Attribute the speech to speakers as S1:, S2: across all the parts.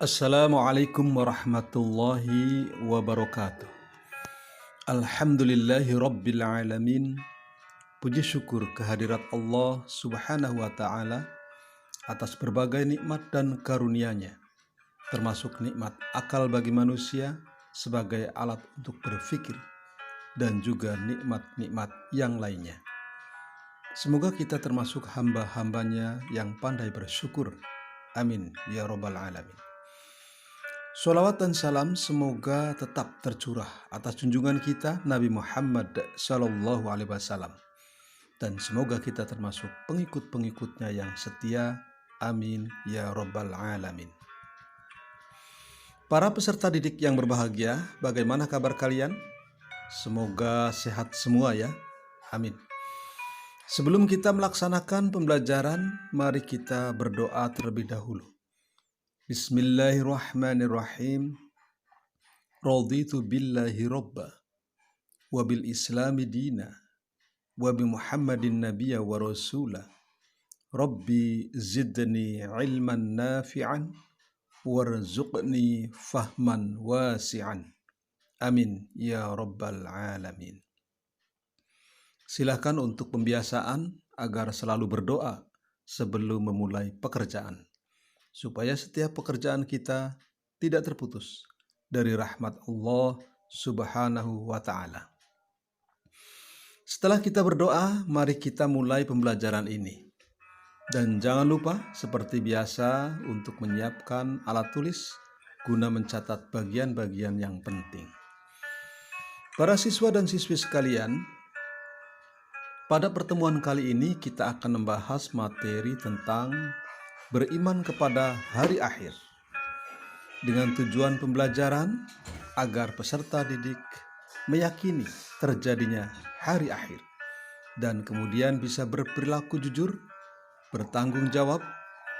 S1: Assalamualaikum warahmatullahi wabarakatuh. Alhamdulillahi rabbil alamin. Puji syukur kehadirat Allah subhanahu wa ta'ala atas berbagai nikmat dan karunia-Nya, termasuk nikmat akal bagi manusia sebagai alat untuk berpikir dan juga nikmat-nikmat yang lainnya. Semoga kita termasuk hamba-hambanya yang pandai bersyukur. Amin ya rabbal alamin. Sholawat dan salam semoga tetap tercurah atas junjungan kita Nabi Muhammad Sallallahu Alaihi Wasallam, dan semoga kita termasuk pengikut-pengikutnya yang setia. Amin ya rabbal alamin. Para peserta didik yang berbahagia, bagaimana kabar kalian? Semoga sehat semua ya. Amin. Sebelum kita melaksanakan pembelajaran, mari kita berdoa terlebih dahulu. Bismillahirrahmanirrahim. Raditu billahi robba wa bil islami dina wa bi muhammadin nabiyya wa rasula. Rabbi zidni ilman nafi'an warzuqni fahman wasi'an. Amin ya rabbal alamin. Silakan untuk pembiasaan agar selalu berdoa sebelum memulai pekerjaan, supaya setiap pekerjaan kita tidak terputus dari rahmat Allah subhanahu wa ta'ala. Setelah kita berdoa, mari kita mulai pembelajaran ini. Dan jangan lupa seperti biasa untuk menyiapkan alat tulis guna mencatat bagian-bagian yang penting. Para siswa dan siswi sekalian, pada pertemuan kali ini kita akan membahas materi tentang beriman kepada hari akhir, dengan tujuan pembelajaran agar peserta didik meyakini terjadinya hari akhir dan kemudian bisa berperilaku jujur, bertanggung jawab,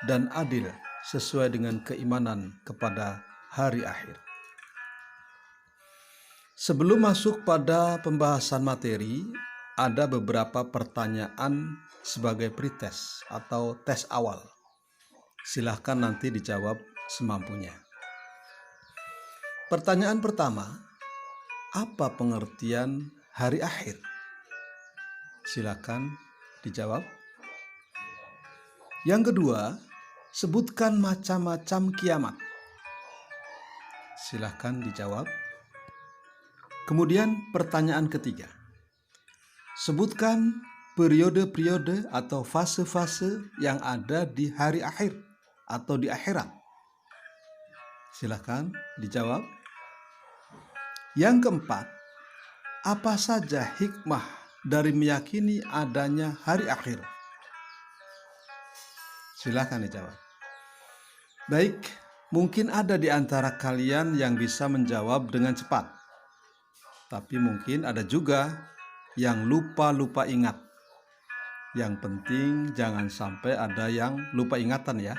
S1: dan adil sesuai dengan keimanan kepada hari akhir. Sebelum masuk pada pembahasan materi, ada beberapa pertanyaan sebagai pretest atau tes awal. Silahkan nanti dijawab semampunya. Pertanyaan pertama, apa pengertian hari akhir? Silakan dijawab. Yang kedua, sebutkan macam-macam kiamat. Silakan dijawab. Kemudian pertanyaan ketiga, sebutkan periode-periode atau fase-fase yang ada di hari akhir atau di akhirat. Silakan dijawab. Yang keempat, apa saja hikmah dari meyakini adanya hari akhir? Silakan dijawab. Baik, mungkin ada di antara kalian yang bisa menjawab dengan cepat, tapi mungkin ada juga yang lupa ingat. Yang penting jangan sampai ada yang lupa ingatan ya.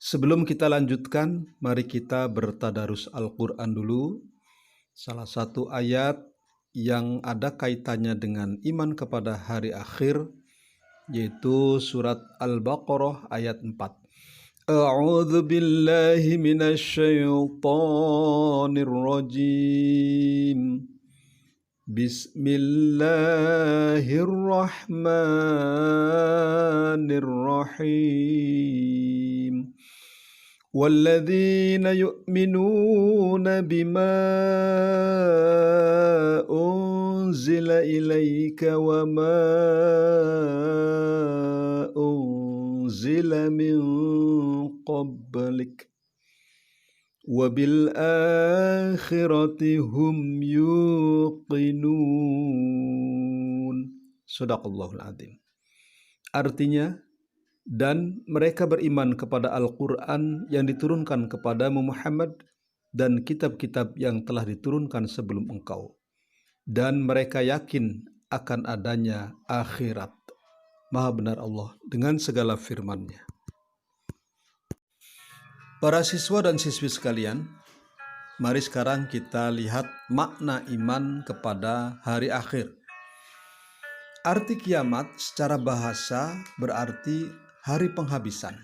S1: Sebelum kita lanjutkan, mari kita bertadarus Al-Quran dulu. Salah satu ayat yang ada kaitannya dengan iman kepada hari akhir, yaitu surat Al-Baqarah ayat 4. A'udzu billahi minasy syaithanir rajim. Bismillahirrahmanirrahim. Walladzina yu'minuna bima unzila ilaika wa ma unzila min qablik wa bil akhirati hum yuqinun. Shadaqallahul adzim. Artinya, dan mereka beriman kepada Al-Quran yang diturunkan kepadamu Muhammad dan kitab-kitab yang telah diturunkan sebelum engkau, dan mereka yakin akan adanya akhirat. Maha benar Allah dengan segala firman-Nya. Para siswa dan siswi sekalian, mari sekarang kita lihat makna iman kepada hari akhir. Arti kiamat secara bahasa berarti hari penghabisan.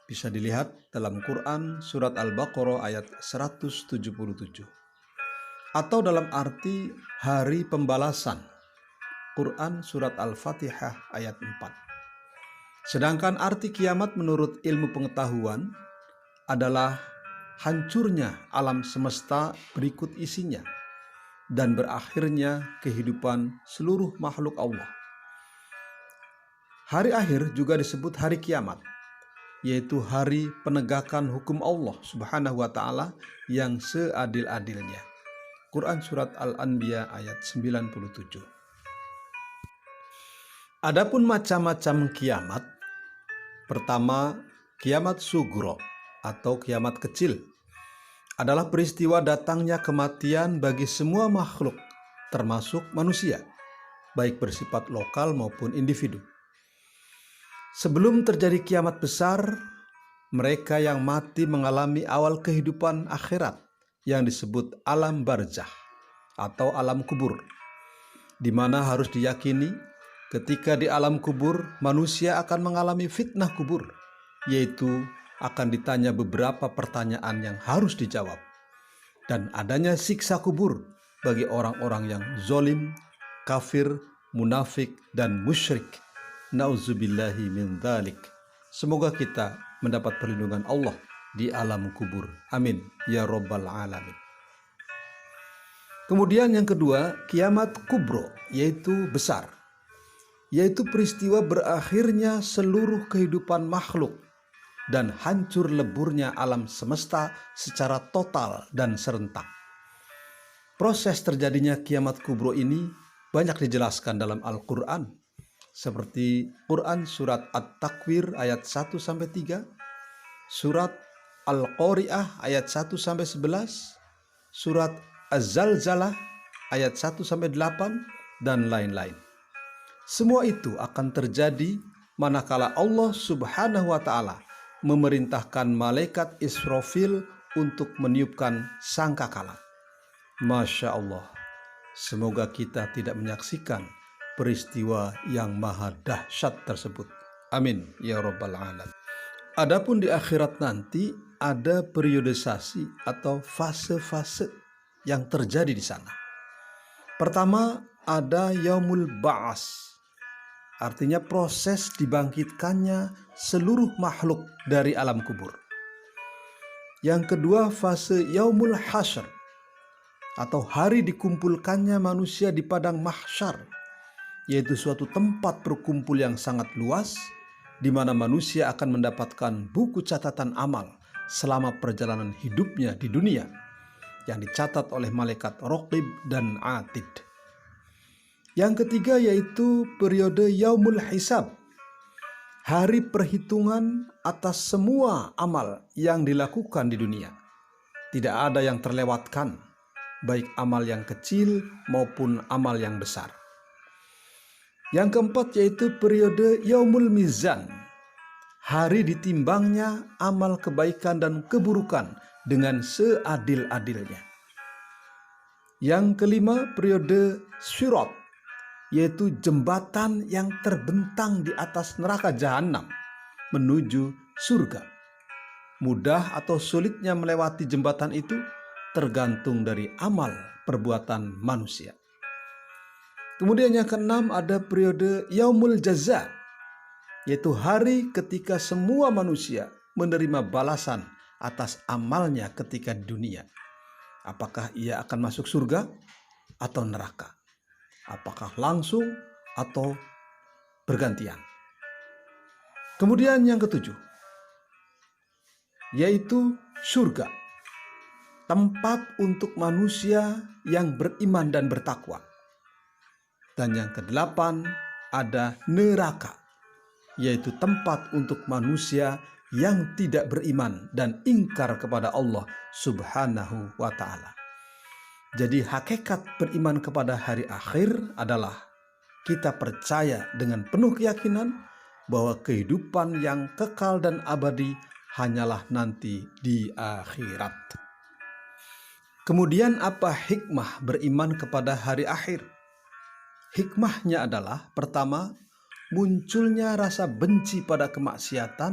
S1: Bisa dilihat dalam Quran surat Al-Baqarah ayat 177. Atau dalam arti hari pembalasan. Quran surat Al-Fatihah ayat 4. Sedangkan arti kiamat menurut ilmu pengetahuan adalah hancurnya alam semesta berikut isinya dan berakhirnya kehidupan seluruh makhluk Allah. Hari akhir juga disebut hari kiamat, yaitu hari penegakan hukum Allah Subhanahu wa Ta'ala yang seadil-adilnya. Quran surat Al-Anbiya ayat 97. Adapun macam-macam kiamat, pertama, kiamat sugro atau kiamat kecil adalah peristiwa datangnya kematian bagi semua makhluk, termasuk manusia, baik bersifat lokal maupun individu. Sebelum terjadi kiamat besar, mereka yang mati mengalami awal kehidupan akhirat yang disebut alam barzah atau alam kubur, di mana harus diyakini ketika di alam kubur manusia akan mengalami fitnah kubur, yaitu akan ditanya beberapa pertanyaan yang harus dijawab, dan adanya siksa kubur bagi orang-orang yang zolim, kafir, munafik, dan musyrik. Nauzubillahi min dzalik. Semoga kita mendapat perlindungan Allah di alam kubur. Amin ya rabbal alamin. Kemudian yang kedua, kiamat kubro, yaitu besar, yaitu peristiwa berakhirnya seluruh kehidupan makhluk dan hancur leburnya alam semesta secara total dan serentak. Proses terjadinya kiamat kubro ini banyak dijelaskan dalam Al-Quran, seperti Quran surat At-Takwir ayat 1-3, surat Al-Qari'ah ayat 1-11, surat Az-Zalzalah ayat 1-8, dan lain-lain. Semua itu akan terjadi manakala Allah Subhanahu wa Ta'ala memerintahkan malaikat Israfil untuk meniupkan sangkakala. Masya Allah, semoga kita tidak menyaksikan peristiwa yang maha dahsyat tersebut. Amin ya rabbal alamin. Adapun di akhirat nanti ada periodisasi atau fase-fase yang terjadi di sana. Pertama, ada yaumul ba'as, artinya proses dibangkitkannya seluruh makhluk dari alam kubur. Yang kedua, fase yaumul hasyr atau hari dikumpulkannya manusia di padang mahsyar, yaitu suatu tempat berkumpul yang sangat luas, di mana manusia akan mendapatkan buku catatan amal selama perjalanan hidupnya di dunia, yang dicatat oleh malaikat Raqib dan Atid. Yang ketiga yaitu periode Yaumul Hisab, hari perhitungan atas semua amal yang dilakukan di dunia. Tidak ada yang terlewatkan, baik amal yang kecil maupun amal yang besar. Yang keempat yaitu periode Yaumul Mizan, hari ditimbangnya amal kebaikan dan keburukan dengan seadil-adilnya. Yang kelima periode Sirat, yaitu jembatan yang terbentang di atas neraka jahanam menuju surga. Mudah atau sulitnya melewati jembatan itu tergantung dari amal perbuatan manusia. Kemudian yang keenam ada periode Yaumul Jaza, yaitu hari ketika semua manusia menerima balasan atas amalnya ketika di dunia. Apakah ia akan masuk surga atau neraka? Apakah langsung atau bergantian? Kemudian yang ketujuh, yaitu surga, tempat untuk manusia yang beriman dan bertakwa. Dan yang kedelapan ada neraka, yaitu tempat untuk manusia yang tidak beriman dan ingkar kepada Allah Subhanahu wa Ta'ala. Jadi hakikat beriman kepada hari akhir adalah kita percaya dengan penuh keyakinan bahwa kehidupan yang kekal dan abadi hanyalah nanti di akhirat. Kemudian apa hikmah beriman kepada hari akhir? Hikmahnya adalah pertama, munculnya rasa benci pada kemaksiatan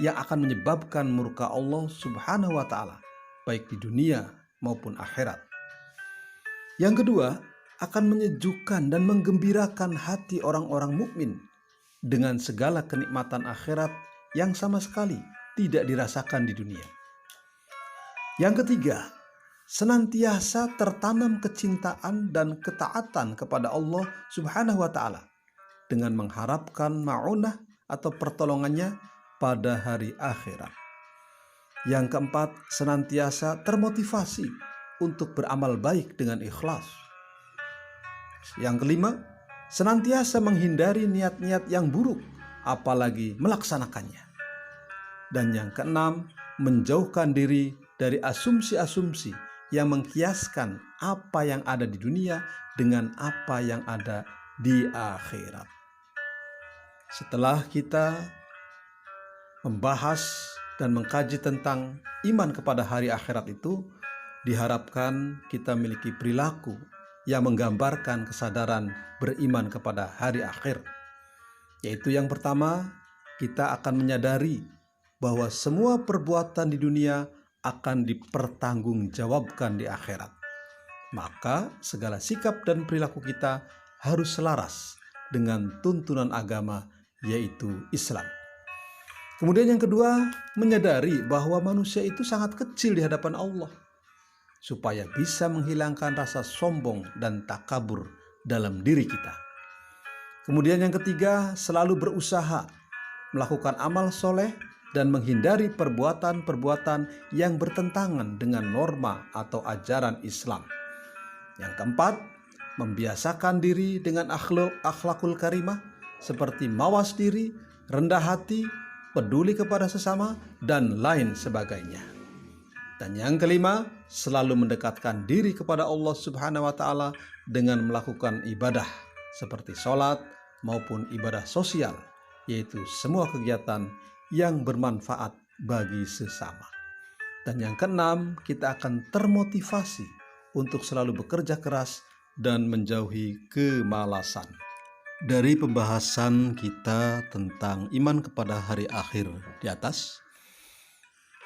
S1: yang akan menyebabkan murka Allah Subhanahu wa taala, baik di dunia maupun akhirat. Yang kedua, akan menyejukkan dan menggembirakan hati orang-orang mukmin dengan segala kenikmatan akhirat yang sama sekali tidak dirasakan di dunia. Yang ketiga, senantiasa tertanam kecintaan dan ketaatan kepada Allah Subhanahu wa taala dengan mengharapkan ma'unah atau pertolongannya pada hari akhirat. Yang keempat, senantiasa termotivasi untuk beramal baik dengan ikhlas. Yang kelima, senantiasa menghindari niat-niat yang buruk, apalagi melaksanakannya. Dan yang keenam, menjauhkan diri dari asumsi-asumsi yang mengkiaskan apa yang ada di dunia dengan apa yang ada di akhirat. Setelah kita membahas dan mengkaji tentang iman kepada hari akhirat itu, diharapkan kita memiliki perilaku yang menggambarkan kesadaran beriman kepada hari akhir. Yaitu yang pertama, kita akan menyadari bahwa semua perbuatan di dunia akan dipertanggungjawabkan di akhirat. Maka segala sikap dan perilaku kita harus selaras dengan tuntunan agama, yaitu Islam. Kemudian yang kedua, menyadari bahwa manusia itu sangat kecil di hadapan Allah, supaya bisa menghilangkan rasa sombong dan takabur dalam diri kita. Kemudian yang ketiga, selalu berusaha melakukan amal soleh dan menghindari perbuatan-perbuatan yang bertentangan dengan norma atau ajaran Islam. Yang keempat, membiasakan diri dengan akhlakul karimah seperti mawas diri, rendah hati, peduli kepada sesama, dan lain sebagainya. Dan yang kelima, selalu mendekatkan diri kepada Allah Subhanahu wa taala dengan melakukan ibadah seperti sholat maupun ibadah sosial, yaitu semua kegiatan yang bermanfaat bagi sesama. Dan yang keenam, kita akan termotivasi untuk selalu bekerja keras dan menjauhi kemalasan. Dari pembahasan kita tentang iman kepada hari akhir di atas,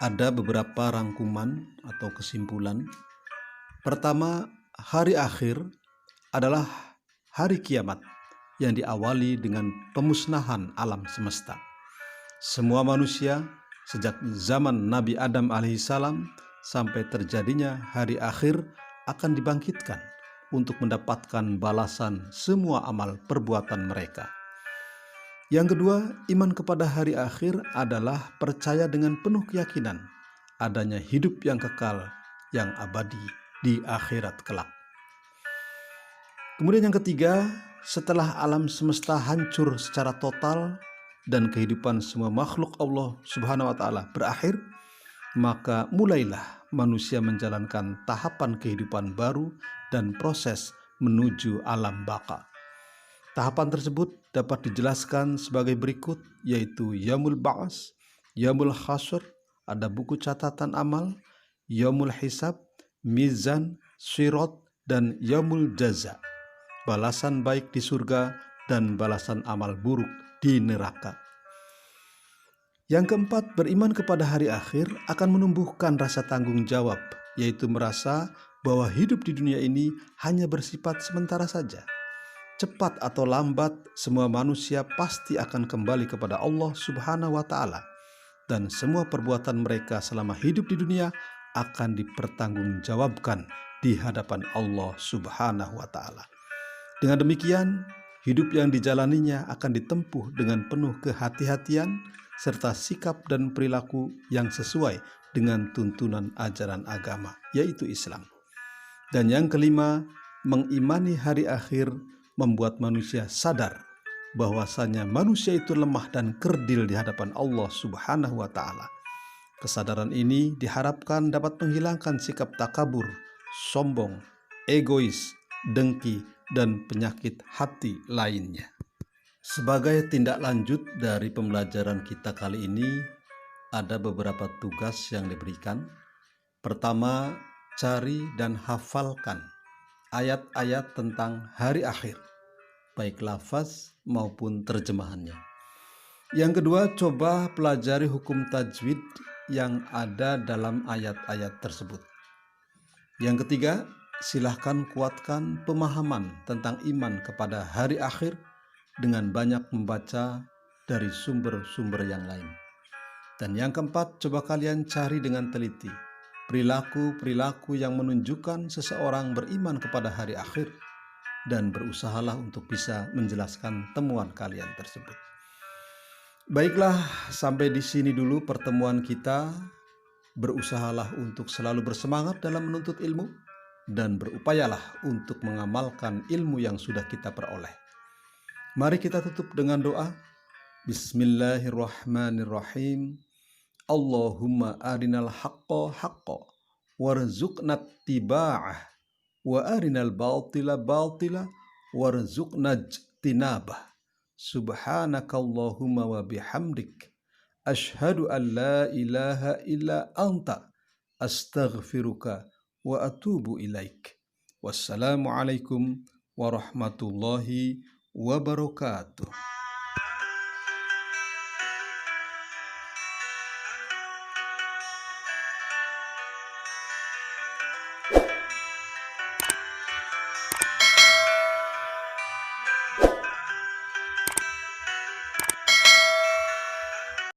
S1: ada beberapa rangkuman atau kesimpulan. Pertama, hari akhir adalah hari kiamat yang diawali dengan pemusnahan alam semesta. Semua manusia sejak zaman Nabi Adam alaihissalam sampai terjadinya hari akhir akan dibangkitkan untuk mendapatkan balasan semua amal perbuatan mereka. Yang kedua, iman kepada hari akhir adalah percaya dengan penuh keyakinan adanya hidup yang kekal, yang abadi di akhirat kelak. Kemudian yang ketiga, setelah alam semesta hancur secara total dan kehidupan semua makhluk Allah Subhanahu wa taala berakhir, maka mulailah manusia menjalankan tahapan kehidupan baru dan proses menuju alam baka. Tahapan tersebut dapat dijelaskan sebagai berikut, yaitu Yaumul Ba'as, Yaumul Hasyr, ada buku catatan amal, Yaumul Hisab, Mizan, Sirat, dan Yaumul Jaza, balasan baik di surga dan balasan amal buruk di neraka. Yang keempat, beriman kepada hari akhir akan menumbuhkan rasa tanggung jawab, yaitu merasa bahwa hidup di dunia ini hanya bersifat sementara saja. Cepat atau lambat, semua manusia pasti akan kembali kepada Allah Subhanahu wa taala, dan semua perbuatan mereka selama hidup di dunia akan dipertanggungjawabkan di hadapan Allah Subhanahu wa taala. Dengan demikian, hidup yang dijalaninya akan ditempuh dengan penuh kehati-hatian serta sikap dan perilaku yang sesuai dengan tuntunan ajaran agama, yaitu Islam. Dan yang kelima, mengimani hari akhir membuat manusia sadar bahwasanya manusia itu lemah dan kerdil di hadapan Allah Subhanahu wa taala. Kesadaran ini diharapkan dapat menghilangkan sikap takabur, sombong, egois, dengki, dan penyakit hati lainnya. Sebagai tindak lanjut dari pembelajaran kita kali ini, ada beberapa tugas yang diberikan. Pertama, cari dan hafalkan ayat-ayat tentang hari akhir baik lafaz maupun terjemahannya. Yang kedua, coba pelajari hukum tajwid yang ada dalam ayat-ayat tersebut. Yang ketiga, silahkan kuatkan pemahaman tentang iman kepada hari akhir dengan banyak membaca dari sumber-sumber yang lain. Dan yang keempat, coba kalian cari dengan teliti perilaku-perilaku yang menunjukkan seseorang beriman kepada hari akhir dan berusahalah untuk bisa menjelaskan temuan kalian tersebut. Baiklah, sampai di sini dulu pertemuan kita. Berusahalah untuk selalu bersemangat dalam menuntut ilmu dan berupayalah untuk mengamalkan ilmu yang sudah kita peroleh. Mari kita tutup dengan doa. Bismillahirrahmanirrahim. Allahumma arinal haqqa haqqa warzuqna ittiba'ah wa arinal batila batila warzuqna ijtinabah. Subhanakallahumma wa bihamdik asyhadu an la ilaha illa anta astaghfiruka wa atubu ilaik. Wassalamualaikum warahmatullahi wabarakatuh.